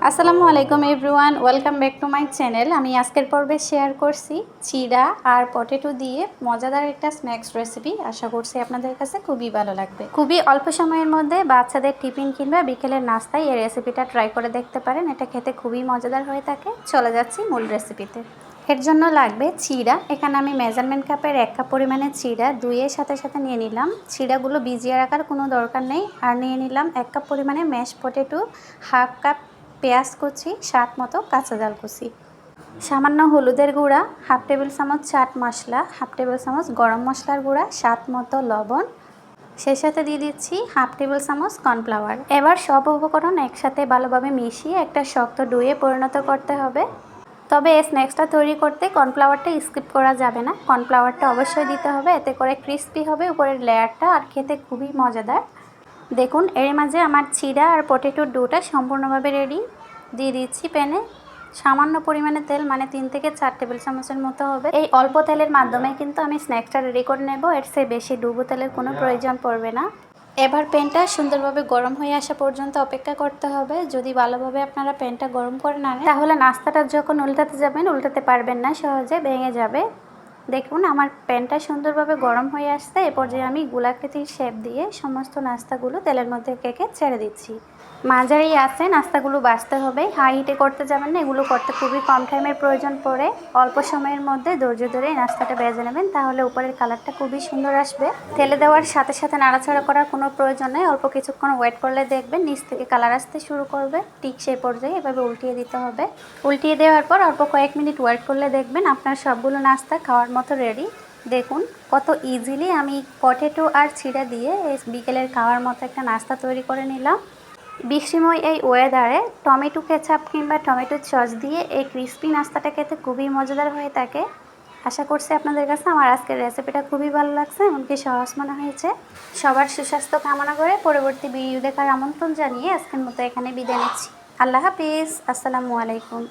আসসালামু আলাইকুম everyone, welcome back to my channel. আমি আজকের পর্বে শেয়ার করছি চিড়া আর পটেটো দিয়ে মজাদার একটা স্ন্যাক্স রেসিপি। আশা করছি আপনাদের কাছে খুবই ভালো লাগবে। খুবই অল্প সময়ের মধ্যে বাচ্চাদের টিফিন কিংবা বিকেলের নাস্তায় এই রেসিপিটা ট্রাই করে দেখতে পারেন। এটা খেতে খুবই মজাদার হয়ে থাকে। চলে যাচ্ছি মূল রেসিপিতে। এর জন্য লাগবে চিড়া। এখানে আমি মেজারমেন্ট কাপের 1 কাপ পরিমাণে চিড়া ধুয়ে সাথে সাথে নিয়ে নিলাম। চিড়াগুলো ভিজিয়ে রাখার কোনো দরকার নেই। আর নিয়ে নিলাম 1 কাপ পরিমাণে ম্যাশ পটেটো, হাফ কাপ পেঁয়াজ কুচি, স্বাদ মতো কাঁচা জাল কুচি, সামান্য হলুদের গুঁড়া, হাফ টেবিল চামচ চাট মশলা, হাফ টেবিল চামচ গরম মশলার গুঁড়া, স্বাদ মতো লবণ, সেই সাথে দিয়ে দিচ্ছি হাফ টেবিল চামচ কর্নফ্লাওয়ার। এবার সব উপকরণ একসাথে ভালোভাবে মিশিয়ে একটা শক্ত ডোয়ে পরিণত করতে হবে। তবে এই স্ন্যাক্সটা তৈরি করতে কর্নফ্লাওয়ারটা স্কিপ করা যাবে না। কর্নফ্লাওয়ারটা অবশ্যই দিতে হবে, এতে করে ক্রিস্পি হবে উপরের লেয়ারটা, আর খেতে খুবই মজাদার। দেখুন এর মাঝে আমার চিড়া আর পটেটোর ডোটা সম্পূর্ণভাবে রেডি। দিয়ে দিচ্ছি প্যানে সামান্য পরিমাণে তেল, মানে 3 থেকে 4 টেবিল চামচের মতো হবে। এই অল্প তেলের মাধ্যমে কিন্তু আমি স্ন্যাক্সটা রেডি করে নেব। এর চেয়ে বেশি ডুবো তেলের কোনো প্রয়োজন পড়বে না। এবার প্যানটা সুন্দরভাবে গরম হয়ে আসা পর্যন্ত অপেক্ষা করতে হবে। যদি ভালোভাবে আপনারা প্যানটা গরম করে না নেন, তাহলে নাস্তাটা যখন উল্টাতে যাবেন উল্টাতে পারবেন না, সহজে ভেঙে যাবে। দেখুন আমার প্যানটা সুন্দরভাবে গরম হয়ে আসছে। এ পর্যায়ে আমি গোলাকৃতির শেপ দিয়ে সমস্ত নাস্তাগুলো তেলের মধ্যে কেকে ছেড়ে দিচ্ছি। মাঝারি আছে নাস্তাগুলো বাছতে হবে, হাই হিটে করতে যাবেন না। এগুলো করতে খুবই কম টাইমের প্রয়োজন পড়ে। অল্প সময়ের মধ্যে ধৈর্য ধরে এই নাস্তাটা ভেজে নেবেন, তাহলে উপরের কালারটা খুবই সুন্দর আসবে। তেলে দেওয়ার সাথে সাথে নাড়াচাড়া করার কোনো প্রয়োজন নেই। অল্প কিছুক্ষণ ওয়েট করলে দেখবেন নিচ থেকে কালার আসতে শুরু করবে। ঠিক সেই পর্যায়ে এভাবে উল্টিয়ে দিতে হবে। উল্টিয়ে দেওয়ার পর অল্প কয়েক মিনিট ওয়েট করলে দেখবেন আপনার সবগুলো নাস্তা খাওয়ার মতো রেডি। দেখুন কত ইজিলি আমি পটেটো আর চিড়া দিয়ে এই বিকেলের খাওয়ার মতো একটা নাস্তা তৈরি করে নিলাম। বৃষ্টিময় এই ওয়েদারে টমেটো কেচাপ কিংবা টমেটো সস দিয়ে এই ক্রিস্পি নাস্তাটা খেতে খুবই মজাদার হয়ে থাকে। আশা করছি আপনাদের কাছে আমার আজকের রেসিপিটা খুবই ভালো লাগছে, এমনকি সহজ মনে হয়েছে। সবার সুস্বাস্থ্য কামনা করে পরবর্তী ভিডিও দেখার আমন্ত্রণ জানিয়ে আজকের মতো এখানে বিদায় নিচ্ছি। আল্লাহ হাফিজ, আসসালামু আলাইকুম।